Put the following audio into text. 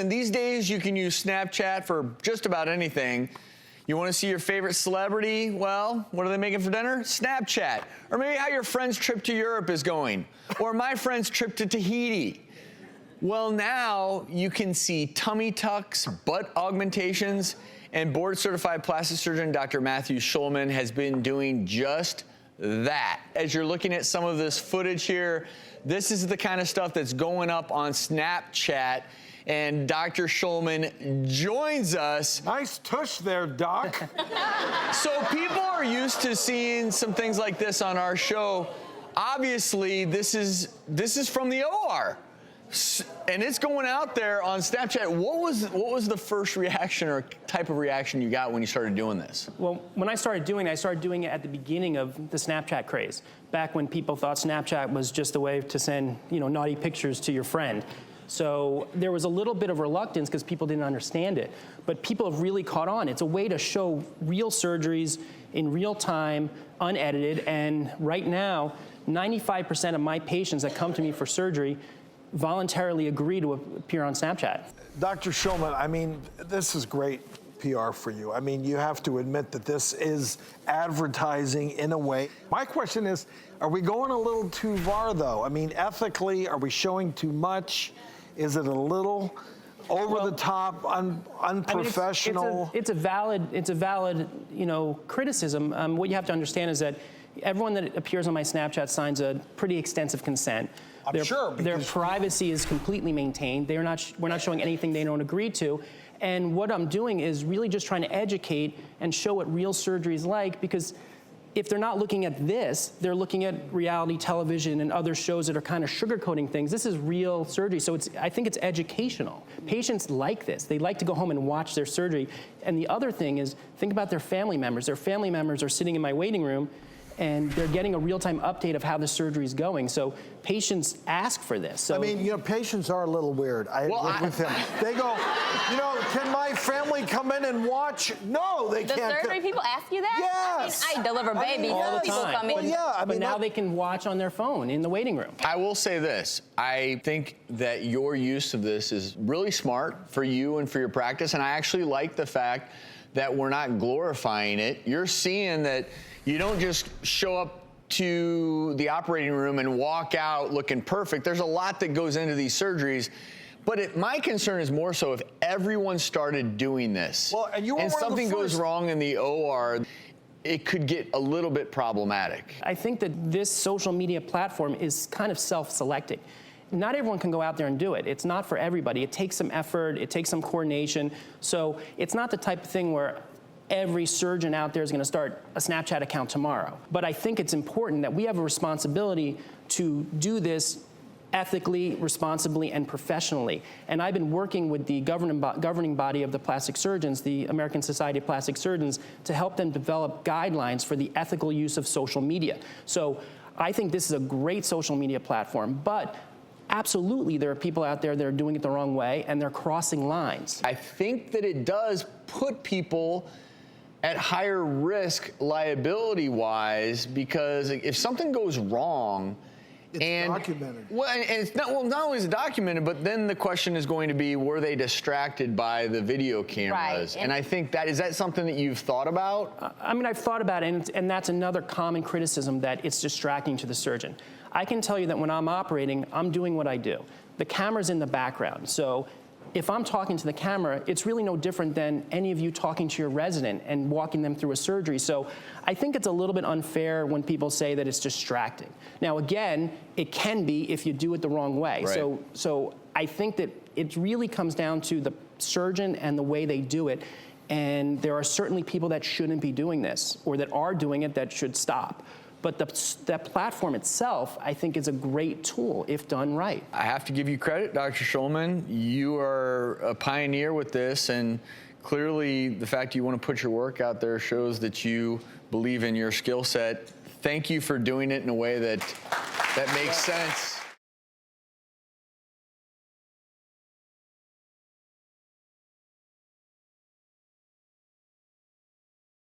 And these days, you can use Snapchat for just about anything. You want to see your favorite celebrity? Well, what are they making for dinner? Snapchat. Or maybe how your friend's trip to Europe is going. Or my friend's trip to Tahiti. Well, now you can see tummy tucks, butt augmentations, and board-certified plastic surgeon Dr. Matthew Schulman has been doing just that. As you're looking at some of this footage here, this is the kind of stuff that's going up on Snapchat. And Dr. Schulman joins us. Nice tush there, Doc. So people are used to seeing some things like this on our show. Obviously, this is from the OR. And it's going out there on Snapchat. What was the first reaction or type of reaction you got when you started doing this? Well, when I started doing it at the beginning of the Snapchat craze, back when people thought Snapchat was just a way to send, naughty pictures to your friend. So there was a little bit of reluctance because people didn't understand it. But people have really caught on. It's a way to show real surgeries in real time, unedited. And right now, 95% of my patients that come to me for surgery voluntarily agree to appear on Snapchat. Dr. Schulman, I mean, this is great PR for you. I mean, you have to admit that this is advertising in a way. My question is, are we going a little too far, though? I mean, ethically, are we showing too much? Is it a little over the top, unprofessional? I mean, it's a valid, criticism. What you have to understand is that everyone that appears on my Snapchat signs a pretty extensive consent. I'm sure. Their privacy is completely maintained. We're not showing anything they don't agree to. And what I'm doing is really just trying to educate and show what real surgery is like, because if they're not looking at this, they're looking at reality television and other shows that are kind of sugarcoating things. This is real surgery, so I think it's educational. Patients like this. They like to go home and watch their surgery. And the other thing is, think about their family members. Their family members are sitting in my waiting room, and they're getting a real-time update of how the surgery is going. So patients ask for this. So, I mean, patients are a little weird. I work with them. They go, can my family come in and watch? No, they can't. The surgery people ask you that? Yes. I deliver babies. all the People time. come in. Well, yeah, but now they can watch on their phone in the waiting room. I will say this. I think that your use of this is really smart for you and for your practice, and I actually like the fact that we're not glorifying it. You're seeing that you don't just show up to the operating room and walk out looking perfect. There's a lot that goes into these surgeries. But my concern is more so if everyone started doing this, and something goes wrong in the OR, it could get a little bit problematic. I think that this social media platform is kind of self-selecting. Not everyone can go out there and do it. It's not for everybody. It takes some effort. It takes some coordination. So it's not the type of thing where every surgeon out there is going to start a Snapchat account tomorrow. But I think it's important that we have a responsibility to do this ethically, responsibly, and professionally. And I've been working with the governing body of the plastic surgeons, the American Society of Plastic Surgeons, to help them develop guidelines for the ethical use of social media. So I think this is a great social media platform, but absolutely, there are people out there that are doing it the wrong way, and they're crossing lines. I think that it does put people at higher risk liability-wise, because if something goes wrong, it's documented. Well, and it's not only is it documented, but then the question is going to be, were they distracted by the video cameras? Right. And I think is that something that you've thought about? I mean, I've thought about it, and that's another common criticism, that it's distracting to the surgeon. I can tell you that when I'm operating, I'm doing what I do. The camera's in the background, so if I'm talking to the camera, it's really no different than any of you talking to your resident and walking them through a surgery. So I think it's a little bit unfair when people say that it's distracting. Now, again, it can be if you do it the wrong way. Right. So I think that it really comes down to the surgeon and the way they do it. And there are certainly people that shouldn't be doing this, or that are doing it that should stop. But that platform itself, I think, is a great tool if done right. I have to give you credit, Dr. Schulman. You are a pioneer with this, and clearly the fact you want to put your work out there shows that you believe in your skill set. Thank you for doing it in a way that makes sense.